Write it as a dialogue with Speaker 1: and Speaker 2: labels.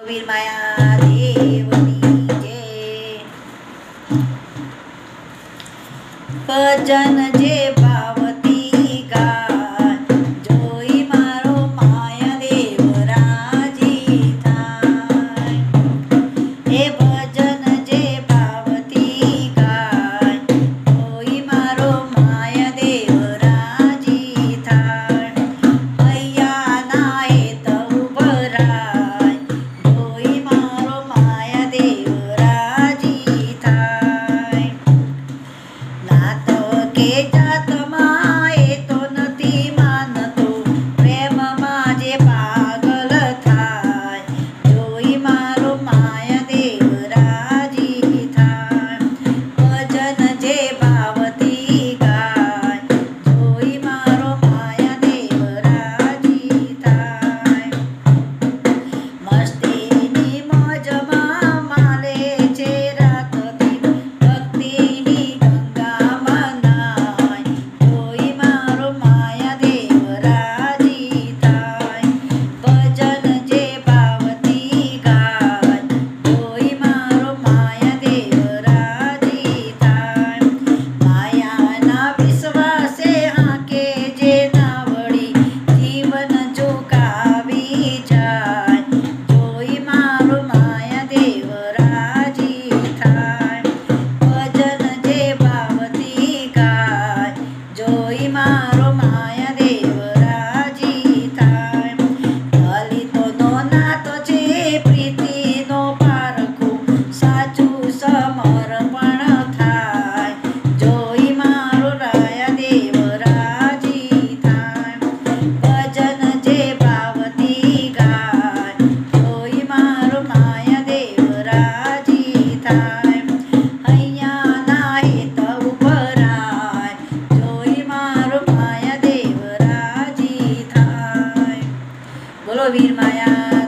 Speaker 1: વીર માયા દેવની જય। ભજન જે ભાવતી ગાય, જોઈ મારો માયા દેવ રાજી થાય। એ ભજન જે ભાવતી ગાય, જોઈ મારો માયા દેવ રાજી થાય। હૈયા ના હેત ઉભરાય, જોઈ મારો માયા દેવ રાજી થાય। નાત કે જાતમાં એ તો નથી માનતો, પ્રેમમાં જે પાગલ થાય, જોઈ મારો માયા દેવ રાજી થાય। ભજન જે ભાવતી ગાય, જોઈ મારો માયા દેવ રાજી થાય। મસ્તીની મોજમાં માલે છે રાત દિન, ભક્તિની ગંગામાં નાય, જોઈ મારો માયા દેવ રાજી થાય। ભજન જે ભાવતી ગાય, જોઈ મારો માયા દેવ રાજી થાય। માયાના વિશ્વાસે આંકે જે નાવડી, જીવન ઝુકાવી જાય, જોઈ મારો માયા દેવ રાજી થાય। ભજન જે ભાવતી ગાય, જોઈ મારો માયા દેવ રાજી થાય। દલિતોનો નાતો છે પ્રીતિનો પારખું, સાચું સમર્પણ થાય, જોઈ મારો રાયા દેવ રાજી થાય। ભજન જે ભાવતી ગાય, જોઈ મારો માયા દેવ રાજી થાય। હૈયા ના હેત ઉભરાય, જોઈ મારો માયા દેવ રાજી થાય। બોલો વીર માયા